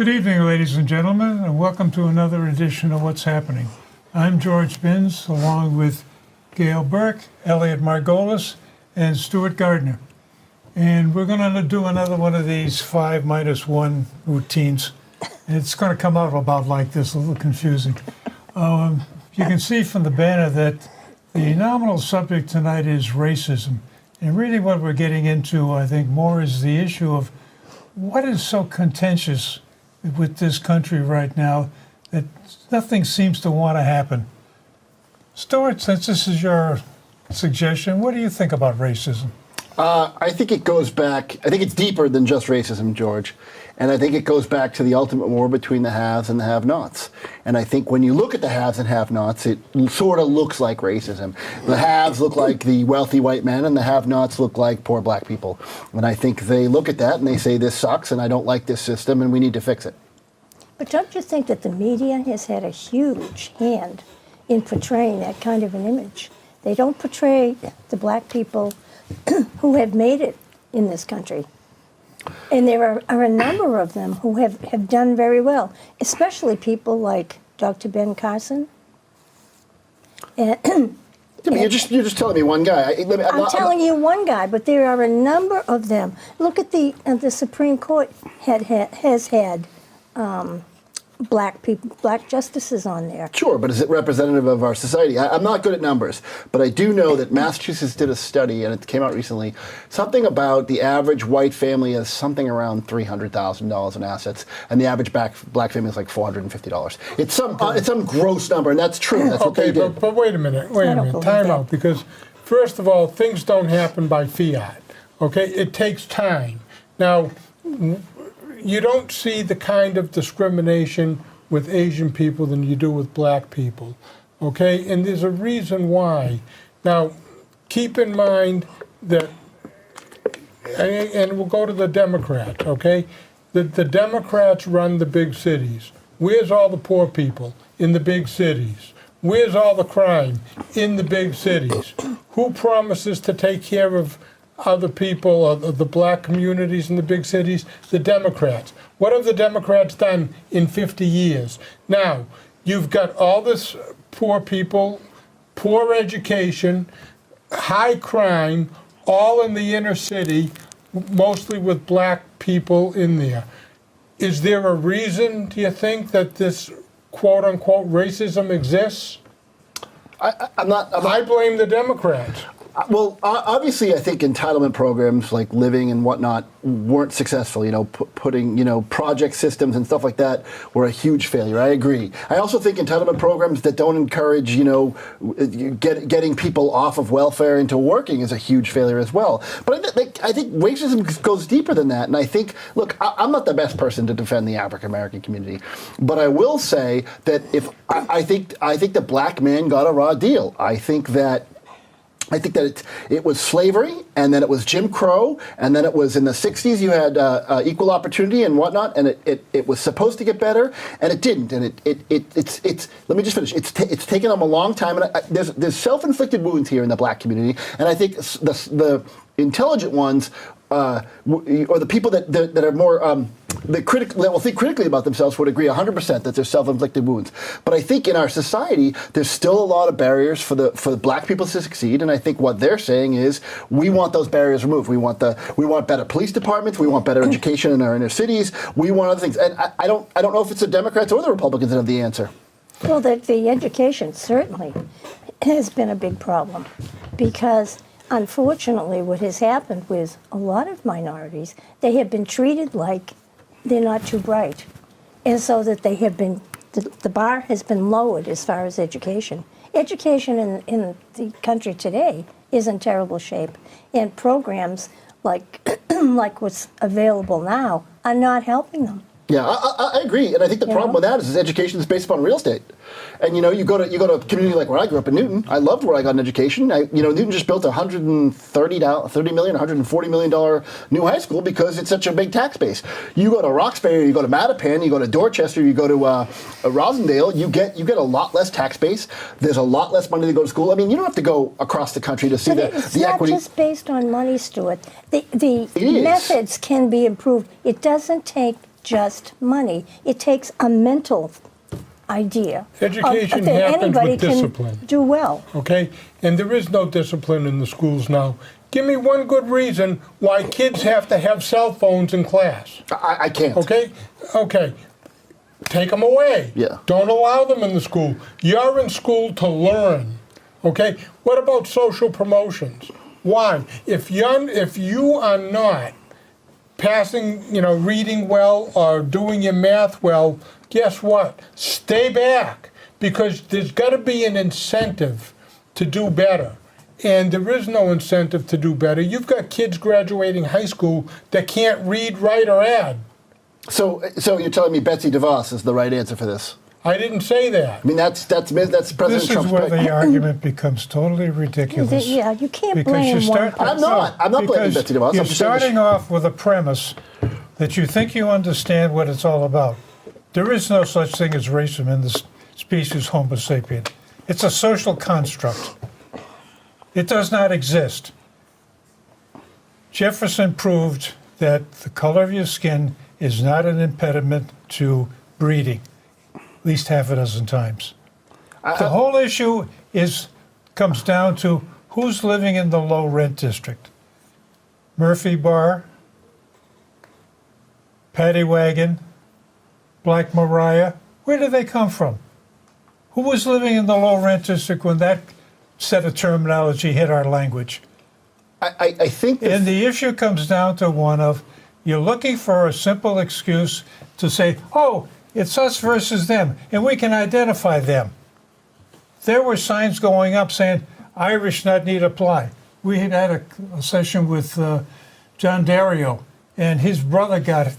Good evening, ladies and gentlemen, and welcome to another edition of What's Happening. I'm George Binns, along with Gail Burke, Elliot Margolis, and Stuart Gardner. And we're going to do another one of these 5-1 routines. It's going to come out about like this, a little confusing. You can see from the banner that the nominal subject tonight is racism. And really what we're getting into, I think, more is the issue of what is so contentious with this country right now that nothing seems to want to happen. Stuart, since this is your suggestion, what do you think about racism? I think it goes back, I think it's deeper than just racism, George. And I think it goes back to the ultimate war between the haves and the have-nots. And I think when you look at the haves and have-nots, it sort of looks like racism. The haves look like the wealthy white men, and the have-nots look like poor black people. And I think they look at that and they say, this sucks, and I don't like this system, and we need to fix it. But don't you think that the media has had a huge hand in portraying that kind of an image? They don't portray the black people who have made it in this country. And there are a number of them who have done very well, especially people like Dr. Ben Carson. You're just telling me one guy. I'm telling you one guy, but there are a number of them. Look at the Supreme Court has had black people, black justices on there. Sure, but is it representative of our society? I'm not good at numbers, but I do know that Massachusetts did a study, and it came out recently, something about the average white family is something around $300,000 in assets, and the average black family is like $450. It's some gross number, and that's true. That's what they did. But wait a minute, time out, because first of all, things don't happen by fiat, okay? It takes time. Now, you don't see the kind of discrimination with Asian people than you do with black people, okay? And there's a reason why. Now, keep in mind that, and we'll go to the Democrats, okay? The Democrats run the big cities. Where's all the poor people? In the big cities. Where's all the crime? In the big cities. Who promises to take care of other people, of the black communities in the big cities? The Democrats. What have the Democrats done in 50 years? Now, you've got all this poor people, poor education, high crime, all in the inner city, mostly with black people in there. Is there a reason, do you think, that this quote-unquote racism exists? I blame the Democrats. Well, obviously, I think entitlement programs like Living and whatnot weren't successful. You know, putting project systems and stuff like that were a huge failure. I agree. I also think entitlement programs that don't encourage getting people off of welfare into working is a huge failure as well. But I think racism goes deeper than that. And I think, look, I'm not the best person to defend the African American community, but I will say that I think the black man got a raw deal. I think that it was slavery, and then it was Jim Crow, and then it was in the 60s you had equal opportunity and whatnot, and it was supposed to get better, and it didn't. And it's let me just finish. It's taken them a long time, and there's self-inflicted wounds here in the black community, and I think the intelligent ones, or the people that are more that will think critically about themselves would agree 100% that they're self-inflicted wounds. But I think in our society, there's still a lot of barriers for the black people to succeed. And I think what they're saying is, we want those barriers removed. We want better police departments. We want better education in our inner cities. We want other things. And I don't know if it's the Democrats or the Republicans that have the answer. Well, the education certainly has been a big problem, because unfortunately what has happened with a lot of minorities, they have been treated like they're not too bright. And so that they have been, the bar has been lowered as far as education. Education in the country today is in terrible shape. And programs like what's available now are not helping them. Yeah, I agree, and I think the problem with that is education is based upon real estate. And you go to a community like where I grew up in Newton. I loved where I got an education. Newton just built a $140 million new high school because it's such a big tax base. You go to Roxbury, you go to Mattapan, you go to Dorchester, you go to Rosendale. You get a lot less tax base. There's a lot less money to go to school. I mean, you don't have to go across the country to see the equity. It's not just based on money, Stuart. The methods can be improved. It doesn't take just money. It takes a mental idea Education that happens anybody with can discipline. do well. Okay? And there is no discipline in the schools now. Give me one good reason why kids have to have cell phones in class. I can't. Okay? Okay. Take them away. Yeah. Don't allow them in the school. You're in school to learn. Okay? What about social promotions? Why? If you are not passing, reading well or doing your math well, guess what? Stay back, because there's got to be an incentive to do better. And there is no incentive to do better. You've got kids graduating high school that can't read, write, or add. So you're telling me Betsy DeVos is the right answer for this? I didn't say that. I mean, that's President This is Trump's where pick. the argument becomes totally ridiculous. Yeah, you can't Because blame you one start, person. I'm not blaming because Betsy DeVos. You're I'm just saying starting off with a premise that you think you understand what it's all about. There is no such thing as racism in the species Homo sapien. It's a social construct. It does not exist. Jefferson proved that the color of your skin is not an impediment to breeding, at least half a dozen times. The whole issue comes down to who's living in the low rent district. Murphy Bar, Paddy Wagon, Black Maria, where do they come from? Who was living in the low rent district when that set of terminology hit our language? I think that And the issue comes down to one of you're looking for a simple excuse to say, oh, it's us versus them, and we can identify them. There were signs going up saying, Irish not need apply. We had a session with John Dario, and his brother got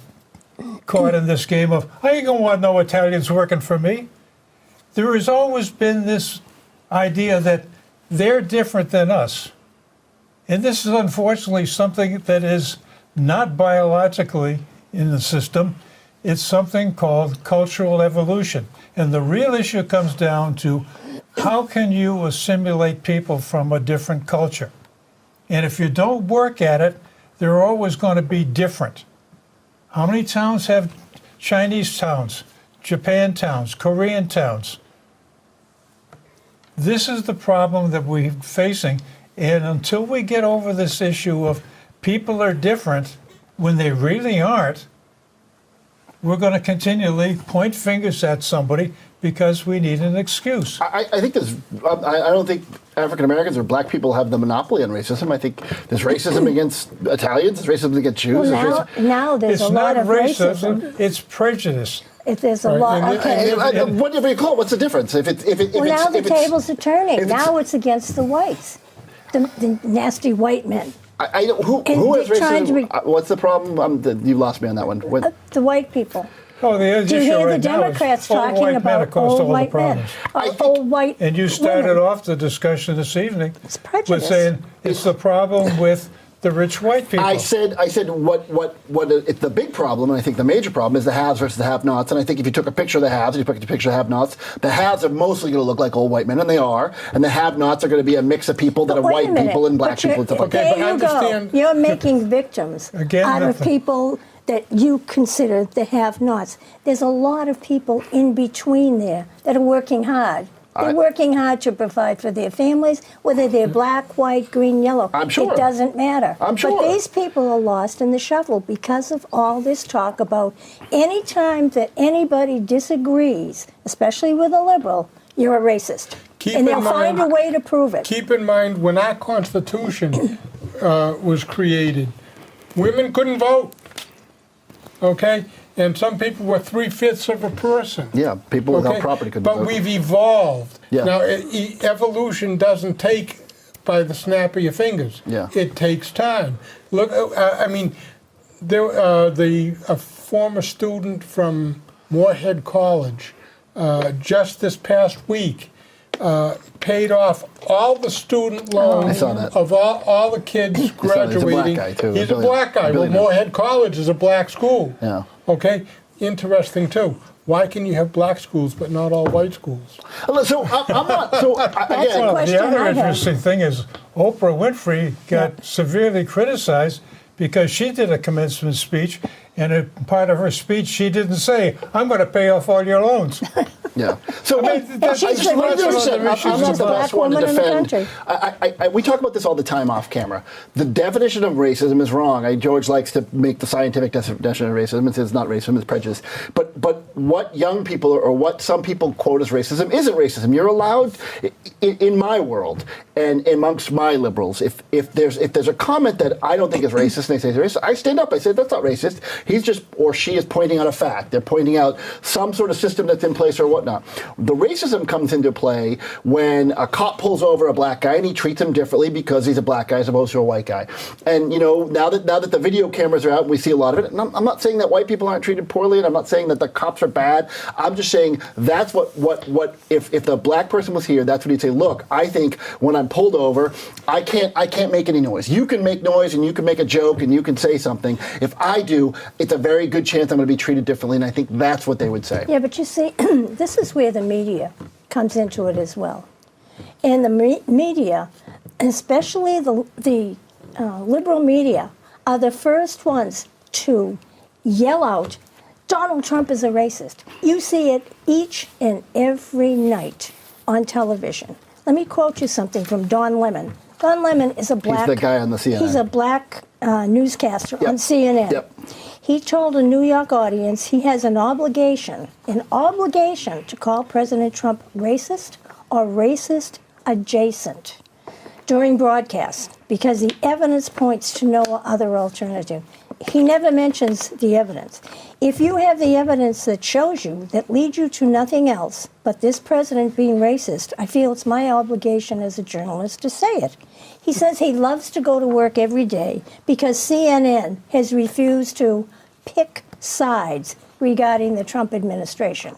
caught in this game of, I ain't going to want no Italians working for me. There has always been this idea that they're different than us. And this is unfortunately something that is not biologically in the system. It's something called cultural evolution. And the real issue comes down to how can you assimilate people from a different culture? And if you don't work at it, they're always going to be different. How many towns have Chinese towns, Japan towns, Korean towns? This is the problem that we're facing. And until we get over this issue of people are different when they really aren't, we're going to continually point fingers at somebody because we need an excuse. I think I don't think African Americans or black people have the monopoly on racism. I think there's racism against Italians, there's racism against Jews. Well, now there's It's a lot not of racism, racism. it's prejudice. If there's a Right, lot, and- okay. Whatever you call it, what's the difference? If Well, now the tables are if turning. it's- Now it's against the whites, the nasty white men. I don't, who And has they're trying to racism? What's the problem? You lost me on that one. The white people. Oh, the Do you issue hear right the now is Democrats old talking white men about have caused old all the white men? problems. Old white And you started women. off the discussion this evening It's with prejudice. saying it's the problem with the rich white people. I said what it's the big problem, and I think the major problem is the haves versus the have-nots. And I think if you took a picture of the haves and you took a picture of the have-nots, the haves are mostly going to look like old white men, and they are, and the have-nots are going to be a mix of people that But are wait a white minute. people and black But you're- people and stuff like Okay, that. There but you go. understand- You're making victims Again, out of nothing. people that you consider the have-nots. There's a lot of people in between there that are working hard. They're working hard to provide for their families, whether they're black, white, green, yellow. I'm sure. It doesn't matter. I'm sure. But these people are lost in the shuffle because of all this talk about any time that anybody disagrees, especially with a liberal, you're a racist. Keep And in they'll find a mind- way to prove it. Keep in mind, when our Constitution was created, women couldn't vote. Okay? And some people were 3/5 of a person. Yeah, people without property couldn't But vote. we've evolved. Yeah. Now, evolution doesn't take by the snap of your fingers. Yeah. It takes time. Look, I mean, a former student from Moorhead College just this past week paid off all the student loans I saw that. of all the kids He's a black graduating. guy, too. He's a black guy. Well, billionaire. Moorhead College is a black school. Yeah. Okay? Interesting, too. Why can you have black schools but not all white schools? So I'm not. So That's a again, Well, question the other I have. interesting thing is Oprah Winfrey got severely criticized because she did a commencement speech, and a part of her speech, she didn't say, "I'm going to pay off all your loans." Yeah. So I mean, that's she's just the one of the richest- other issues I'm not the about- best one to Black woman in the defend. country. We talk about this all the time off camera. The definition of racism is wrong. George likes to make the scientific definition of racism and says it's not racism, it's prejudice. But what young people or what some people quote as racism isn't racism. You're allowed, in my world and amongst my liberals, if there's a comment that I don't think is racist and they say it's racist, I stand up. I say that's not racist. He's just or she is pointing out a fact. They're pointing out some sort of system that's in place or whatnot. The racism comes into play when a cop pulls over a black guy and he treats him differently because he's a black guy as opposed to a white guy. And now that the video cameras are out and we see a lot of it, and I'm not saying that white people aren't treated poorly, and I'm not saying that the cops are bad. I'm just saying that's what if the black person was here, that's what he'd say. Look, I think when I'm pulled over, I can't make any noise. You can make noise and you can make a joke and you can say something. If I do, it's a very good chance I'm going to be treated differently, and I think that's what they would say. Yeah, but you see, this is where the media comes into it as well. And the media, especially the liberal media, are the first ones to yell out, Donald Trump is a racist. You see it each and every night on television. Let me quote you something from Don Lemon. Don Lemon is a black... He's the guy on the CNN. He's a black newscaster on CNN. Yep. He told a New York audience he has an obligation to call President Trump racist or racist adjacent during broadcasts because the evidence points to no other alternative. He never mentions the evidence. If you have the evidence that shows you, that leads you to nothing else but this president being racist, I feel it's my obligation as a journalist to say it. He says he loves to go to work every day because CNN has refused to pick sides regarding the Trump administration.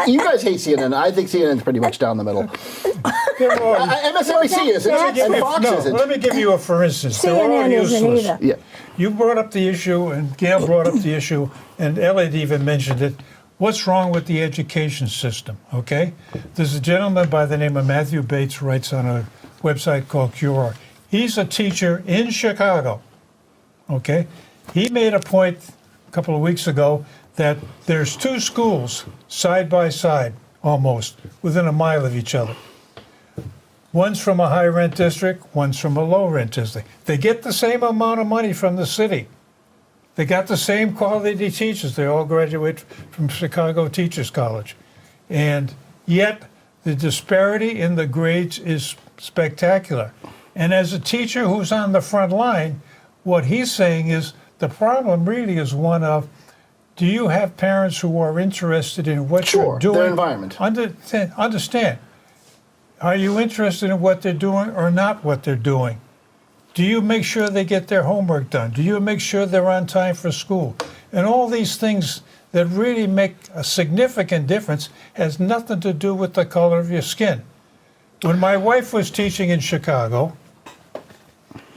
You guys hate CNN. I think CNN's pretty much down the middle. MSNBC isn't, and Fox isn't. Let me give you a for instance. They're all CNN isn't useless. either. Yeah. You brought up the issue, and Gail brought up the issue, and Elliot even mentioned it. What's wrong with the education system, okay? There's a gentleman by the name of Matthew Bates writes on a website called Cure. He's a teacher in Chicago, okay? He made a point a couple of weeks ago that there's two schools side by side, almost, within a mile of each other. One's from a high rent district, one's from a low rent district. They get the same amount of money from the city. They got the same quality teachers. They all graduate from Chicago Teachers College. And yet the disparity in the grades is spectacular. And as a teacher who's on the front line, what he's saying is the problem really is one of, do you have parents who are interested in what you're doing? Their environment. Understand. Are you interested in what they're doing or not what they're doing? Do you make sure they get their homework done? Do you make sure they're on time for school? And all these things that really make a significant difference has nothing to do with the color of your skin. When my wife was teaching in Chicago,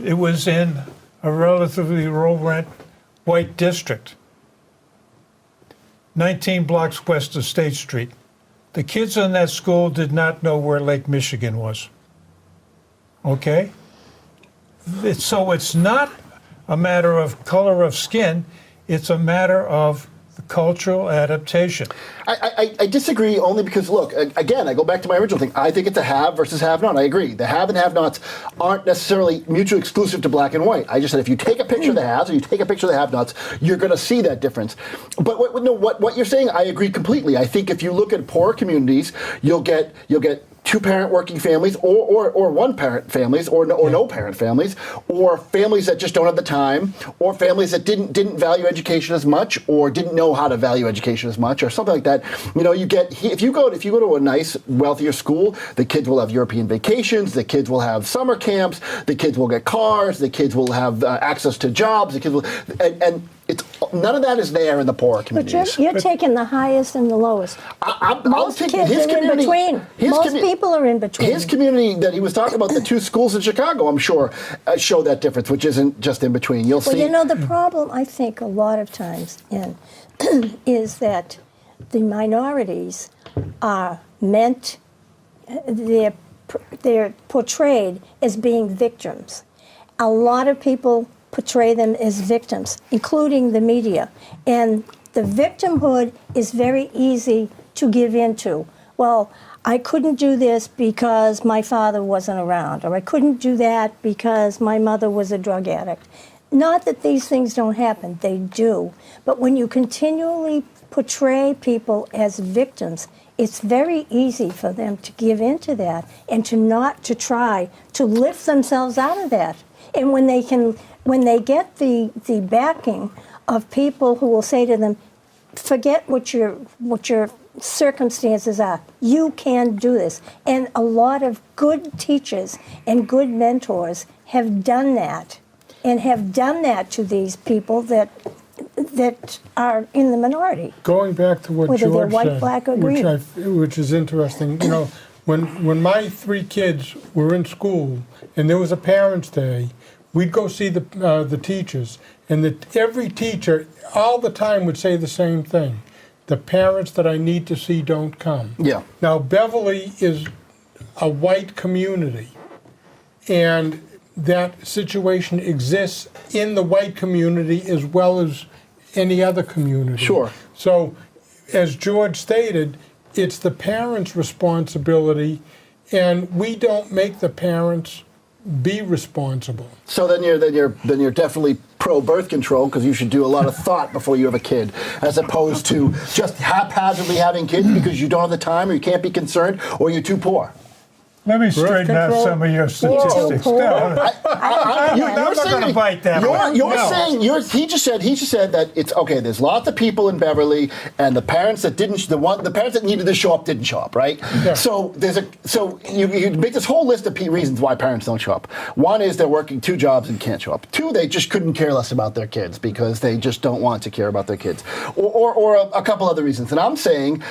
it was in a relatively low-rent white district, 19 blocks west of State Street. The kids in that school did not know where Lake Michigan was. Okay? So it's not a matter of color of skin, it's a matter of the cultural adaptation. I disagree only because, look, again, I go back to my original thing. I think it's a have versus have not. I agree. The have and have nots aren't necessarily mutually exclusive to black and white. I just said if you take a picture of the haves or you take a picture of the have nots, you're going to see that difference. But what you're saying, I agree completely. I think if you look at poor communities, you'll get two-parent working families, or one-parent families, or no-parent families, or families that just don't have the time, or families that didn't value education as much, or didn't know how to value education as much, or something like that. You get if you go to a nice, wealthier school, the kids will have European vacations, the kids will have summer camps, the kids will get cars, the kids will have access to jobs, the kids will, and it's none of that is there in the poorer communities. But you're taking the highest and the lowest. Most kids are in between. Most people are in between. His community that he was talking about, the two schools in Chicago, I'm sure, show that difference, which isn't just in between. You'll see. Well, the problem, I think, a lot of times is that the minorities are they're portrayed as being victims. A lot of people portray them as victims, including the media. And the victimhood is very easy to give into. Well, I couldn't do this because my father wasn't around, or I couldn't do that because my mother was a drug addict. Not that these things don't happen, they do. But when you continually portray people as victims, it's very easy for them to give into that and to try to lift themselves out of that. And when they get the backing of people who will say to them, forget what your circumstances are, you can do this. And a lot of good teachers and good mentors have done that, and have done that to these people that are in the minority. Going back to what Whether they're George white, said, black, or green. which is interesting. You know, when my 3 kids were in school and there was a parents' day, we'd go see the teachers, and every teacher all the time would say the same thing: the parents that I need to see don't come. Yeah. Now Beverly is a white community, and that situation exists in the white community as well as any other community. Sure. So, as George stated, it's the parents' responsibility, and we don't make the parents be responsible. So then you're definitely pro birth control, because you should do a lot of thought before you have a kid, as opposed to just haphazardly having kids because you don't have the time, or you can't be concerned, or you're too poor. Let me straighten out control? some of your statistics. Whoa. No, I'm not going to bite that one. You're No. saying he just said that it's okay. There's lots of people in Beverly, and the parents that the parents that needed to show up didn't show up, right? Yeah. So you make this whole list of reasons why parents don't show up. One is they're working 2 jobs and can't show up. 2, they just couldn't care less about their kids because they just don't want to care about their kids, or a couple other reasons. And I'm saying,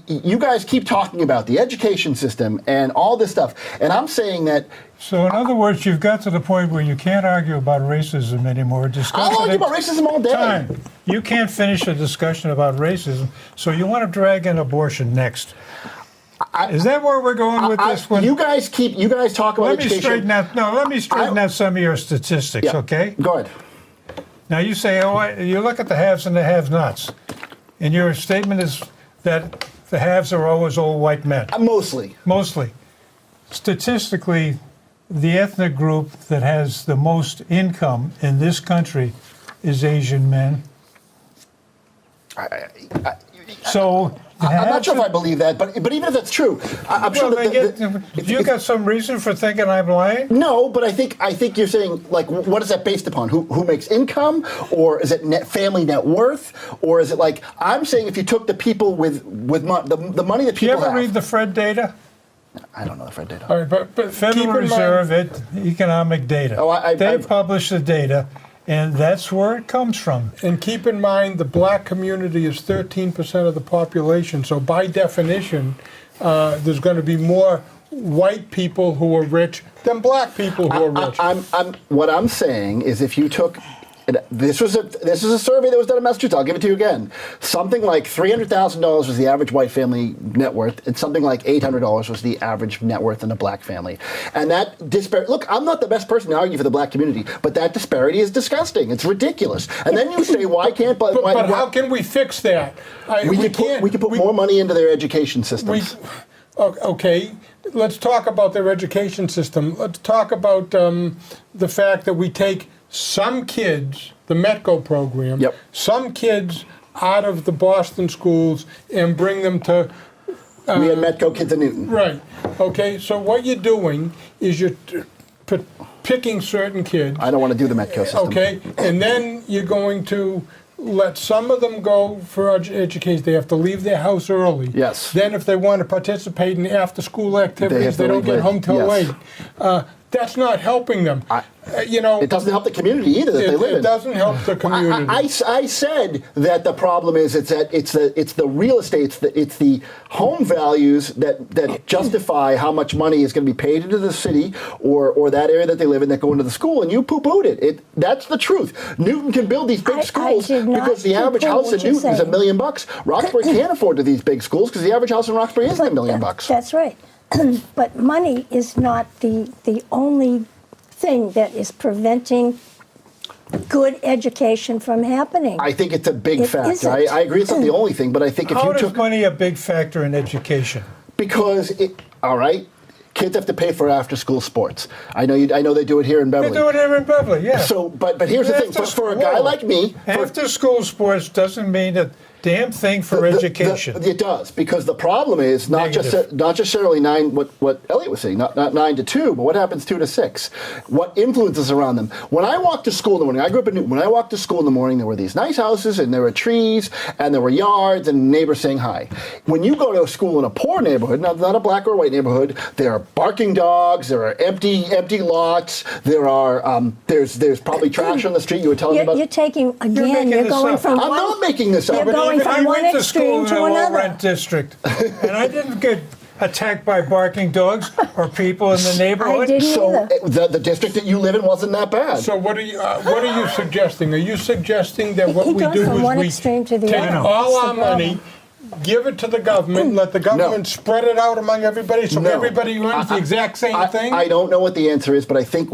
you guys keep talking about the education system and all this stuff, and I'm saying that. So in other words, you've got to the point where you can't argue about racism anymore. I'll argue about racism all day. Time. You can't finish a discussion about racism, so you want to drag in abortion next. Is that where we're going with this one? You guys talk about education. Let me straighten out some of your statistics, Yeah. okay? Go ahead. Now you say, you look at the haves and the have-nots, and your statement is that the haves are always old white men. Mostly. Mostly. Statistically, the ethnic group that has the most income in this country is Asian men. So I'm not sure if I believe that, but even if that's true, I'm sure that you got some reason for thinking I'm lying? No, but I think you're saying, like, what is that based upon? Who makes income, or is it family net worth, or is it like, I'm saying if you took the people with the money that people have. You ever read the Fred data? I don't know the Fred data. All right, but Federal keep in Reserve, mind, economic data. They publish the data, and that's where it comes from. and keep in mind, the black community is 13% of the population. So by definition, there's going to be more white people who are rich than black people who are rich. What I'm saying is, if you took. This is a survey that was done in Massachusetts. I'll give it to you again. Something like $300,000 was the average white family net worth, and something like $800 was the average net worth in a black family. And that disparity. Look, I'm not the best person to argue for the black community, but that disparity is disgusting. It's ridiculous. And then you say, why can't? But how can we fix that? We can put more money into their education systems. Okay, let's talk about their education system. Let's talk about the fact that we take some kids, the METCO program, some kids out of the Boston schools and bring them to... we had METCO kids in Newton. Right. Okay, so what you're doing is you're picking certain kids. I don't want to do the METCO system. Okay, and then you're going to let some of them go for education. They have to leave their house early. Yes. Then if they want to participate in after-school activities, they don't leave get late. home till Yes. late. That's not helping them. It doesn't help the community either that they live in. It doesn't help the community. I said that the problem is it's the real estate, it's the home values that justify how much money is going to be paid into the city or that area that they live in that go into the school, and you poo-pooed it. That's the truth. Newton can build these big schools because the average house in Newton is $1 million. Roxbury can't afford these big schools because the average house in Roxbury isn't $1 million. That's right. But money is not the only thing that is preventing good education from happening. I think it's a big It factor. isn't. I agree it's not the only thing, but I think if How you is took money a big factor in education? because all right, kids have to pay for after-school sports. I know they do it here in They Beverly. do it here in Beverly, yeah. So, but here's the thing: for a guy like me, after school sports doesn't mean a damn thing for education. It does, because the problem is not Negative. not necessarily what Elliot was saying, not 9 to 2, but what happens 2 to 6? What influences around them? When I walked to school in the morning, I grew up in Newton. When I walked to school in the morning, there were these nice houses, and there were trees, and there were yards, and neighbors saying hi. When you go to a school in a poor neighborhood, not a black or white neighborhood, there are barking dogs, there are empty lots, there are there's probably trash on the street. You were telling me about. You're taking, making again, you're this going up. from I'm one. not making this up. You're But going I from one went to school extreme in a to another. low-rent district, and I didn't get attacked by barking dogs or people in the neighborhood. I didn't So either. the district that you live in wasn't that bad. So what are you suggesting? Are you suggesting that what He we goes do from is one we extreme to the take other. all That's the our money, give it to the government, let the government spread it out among everybody, so No. everybody earns the exact same thing? I don't know what the answer is, but I think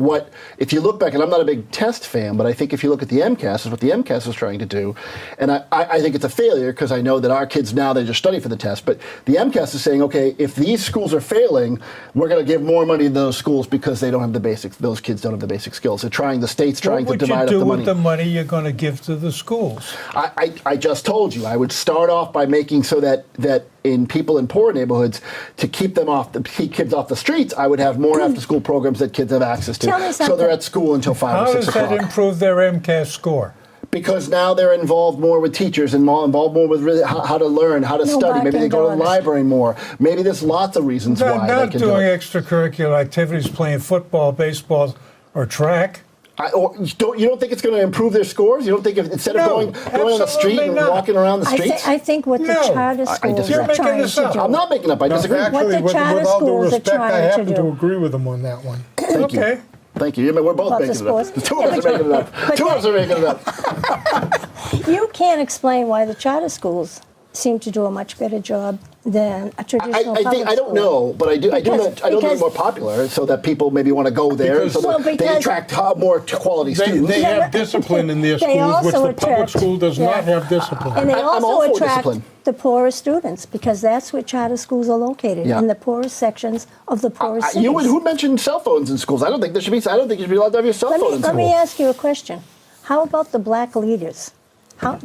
if you look back, and I'm not a big test fan, but I think if you look at the MCAS, is what the MCAS is trying to do, and I think it's a failure because I know that our kids now, they just study for the test, but the MCAS is saying, okay, if these schools are failing, we're going to give more money to those schools because they don't have the basics, those kids don't have the basic skills. The state's trying to What would you divide up do the with money. the money you're going to give to the schools? I just told you I would start off by making so that in people in poor neighborhoods, to keep kids off the streets, I would have more after school programs that kids have access to. Tell me So they're something. at school until 5 How or 6 does that o'clock. improve their MCAS score? Because now they're involved more with teachers and involved more with really how to learn, how to No study. Maybe they go to the barking dogs. library more. Maybe there's lots of reasons why they Not can do doing it. extracurricular activities, playing football, baseball, or track. Or you don't think it's going to improve their scores? You don't think instead of No, going on the street absolutely and not. walking around the streets? I think what the No. charter schools disagree. You're are making trying this to up. do. I'm not making up. I No, disagree. actually, What the with charter all due schools are respect, I trying to happen to do. agree with them on that one. Thank you. Okay. Thank you. We're both About the making it up. sports. The two of us are making it up. But Two of us are making it up. You can't explain why the charter schools seem to do a much better job than a traditional I public think I don't school. know, but I do know Because- they're because- more popular, so that people maybe want to go there, Because- so that Well, they because- attract more quality They students. have discipline in their They schools, which also the public attract- school does not yeah. have discipline. And they I'm all also for attract discipline. the poorest students because that's where charter schools are located, Yeah. in the poorest sections of the poorest cities. Who mentioned cell phones in schools? I don't think you should be allowed to have your cell phone in Let me school. ask you a question. How about the black leaders?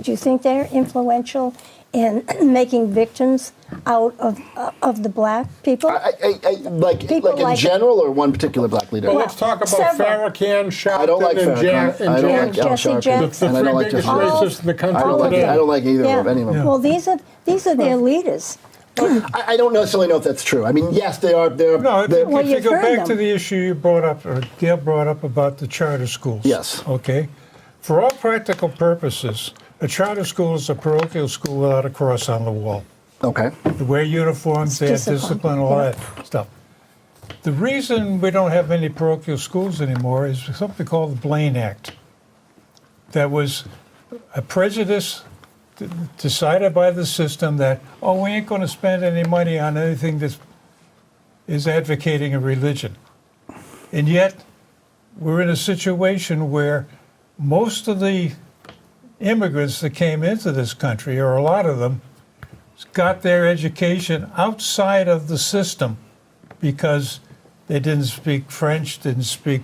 Do you think they're influential in making victims out of the black people? Like People in like- general, or one particular black leader? Well, let's talk about several. Farrakhan, Sharpton, I don't like and Farrakhan. Jan. I don't like Al Jesse Sharpton. Jackson. And I The don't three like biggest Jesse Jackson. racists in the country I don't like today. I don't like either of any of them. Well, these are their leaders. I don't necessarily know if that's true. I mean, yes, they are. They're, No, they're, Well, if you you've go heard back them. to the issue you brought up, or Gail brought up about the charter schools. Yes. Okay. For all practical purposes, a charter school is a parochial school without a cross on the wall. okay. They wear uniforms, they have Discipline, discipline, all yeah. that stuff. The reason we don't have many parochial schools anymore is something called the Blaine Act. That was a prejudice decided by the system that, oh, we ain't going to spend any money on anything that is advocating a religion. And yet, we're in a situation where most of the immigrants that came into this country, or a lot of them, got their education outside of the system because they didn't speak French, didn't speak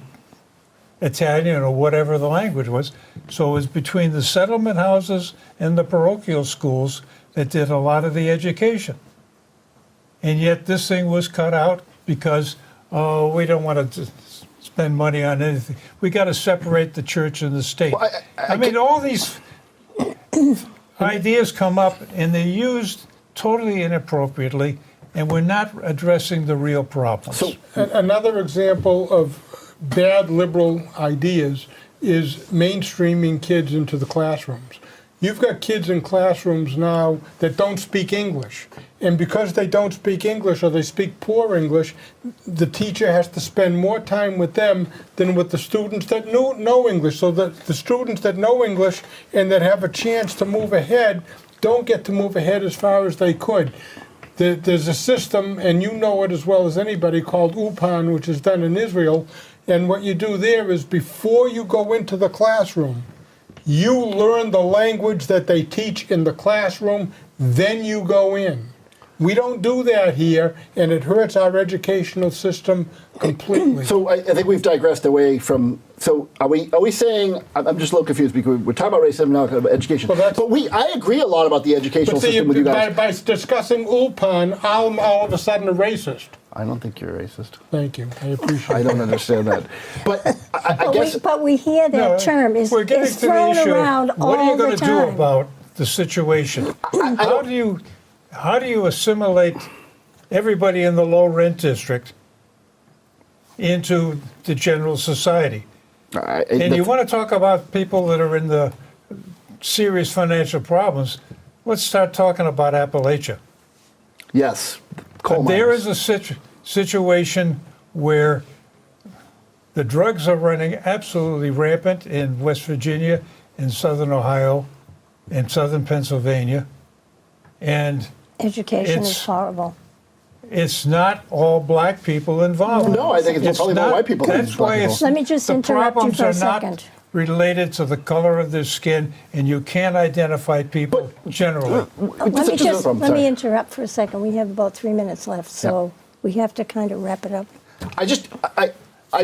Italian, or whatever the language was. So it was between the settlement houses and the parochial schools that did a lot of the education. And yet this thing was cut out because, oh, we don't want to spend money on anything. We got to separate the church and the state. Well, I mean, all these ideas come up and they're used totally inappropriately, and we're not addressing the real problems. So Another example of bad liberal ideas is mainstreaming kids into the classrooms. You've got kids in classrooms now that don't speak English. And because they don't speak English, or they speak poor English, the teacher has to spend more time with them than with the students that know English. So that the students that know English and that have a chance to move ahead don't get to move ahead as far as they could. There's a system, and you know it as well as anybody, called UPAN, which is done in Israel, And what you do there is before you go into the classroom, you learn the language that they teach in the classroom, then you go in. We don't do that here, and it hurts our educational system completely. So I think we've digressed away from. So are we saying? I'm just a little confused because we're talking about racism now, about education. Well, but I agree a lot about the educational But see, system with you guys. by discussing Ulpan, I'm all of a sudden a racist. I don't think you're a racist. Thank you. I appreciate I it. don't understand that. But I guess But we hear that No, term is we're getting to the thrown issue of around what are all you going the to do time. about the situation? How do you assimilate everybody in the low rent district into the general society? And you want to talk about people that are in the serious financial problems, let's start talking about Appalachia. yes, coal There miners. is a situation where the drugs are running absolutely rampant in West Virginia, in southern Ohio, in southern Pennsylvania, and Education is It's- horrible. it's not all black people involved. No, I think it's probably more white people than That's black why people. it's, Let me just the interrupt you problems for a are not second. related to the color of their skin, and you can't identify people generally. Let me interrupt for a second. We have about 3 minutes left, so we have to kind of wrap it up. I just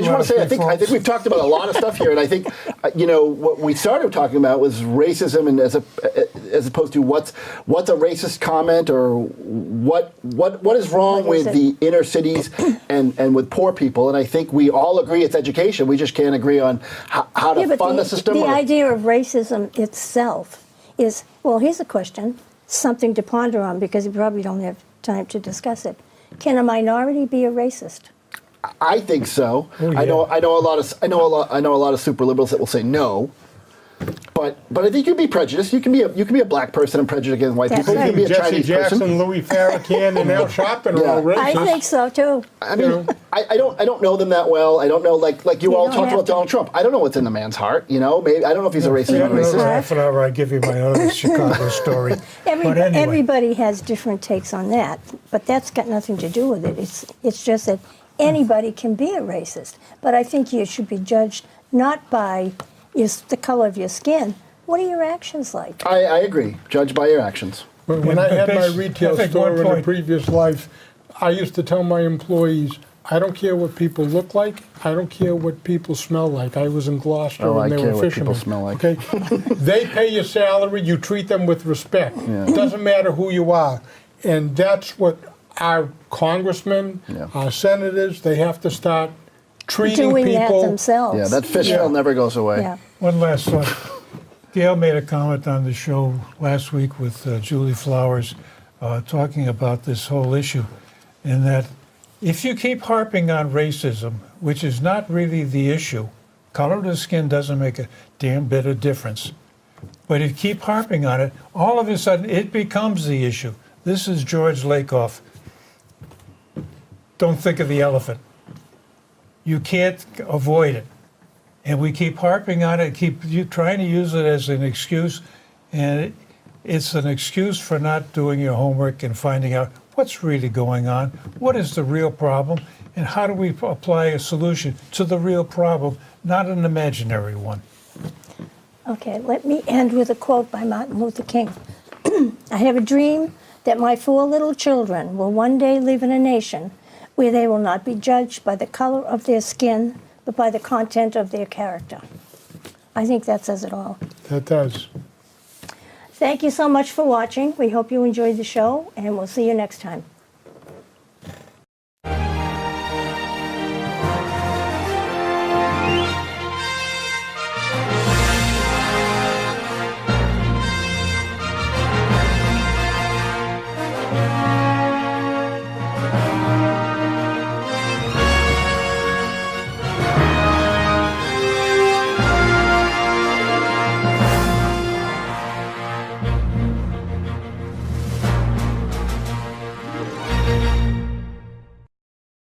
want to say, I think we've talked about a lot of stuff here, and I think, what we started talking about was racism, and as opposed to what's a racist comment, or what is wrong What is with it? the inner cities and with poor people, and I think we all agree it's education. We just can't agree on how to but fund the system. The or- idea of racism itself is, well, here's a question, something to ponder on, because you probably don't have time to discuss it. Can a minority be a racist? I think so. Oh, yeah. I know a lot of super liberals that will say no. But I think you can be prejudiced. You can be a black person and prejudiced against white That's people. You right. can be a Jesse Chinese Jackson, person. Louis Farrakhan, and Al Sharpton are all racist. I think so too. I mean, I don't know them that well. I don't know like you all don't talked have about to. Donald Trump. I don't know what's in the man's heart. Maybe I don't know if he's a racist or not Another racist. half an hour, I give you my other Chicago story. But anyway, Everybody has different takes on that, but that's got nothing to do with it. It's just that anybody can be a racist, but I think you should be judged not by the color of your skin. What are your actions like? I agree. Judge by your actions. When Yeah, I but had my I retail think store one in a point- previous life, I used to tell my employees, I don't care what people look like. I don't care what people smell like. I was in Gloucester Oh, and I they care were what fishermen. people smell like. Okay, they pay your salary. You treat them with respect. It doesn't matter who you are, and that's what our congressmen, Yeah. our senators, they have to start treating Doing that people. themselves. Yeah, that fish Yeah. smell never goes away. Yeah. one last one. Gail made a comment on the show last week with Julie Flowers talking about this whole issue, and that if you keep harping on racism, which is not really the issue, color of the skin doesn't make a damn bit of difference. But if you keep harping on it, all of a sudden it becomes the issue. This is George Lakoff. Don't think of the elephant. You can't avoid it. And we keep harping on it, trying to use it as an excuse, and it's an excuse for not doing your homework and finding out what's really going on, what is the real problem, and how do we apply a solution to the real problem, not an imaginary one. Okay, let me end with a quote by Martin Luther King. I have a dream that my 4 little children will one day live in a nation where they will not be judged by the color of their skin, but by the content of their character. I think that says it all. That does. Thank you so much for watching. We hope you enjoyed the show, and we'll see you next time.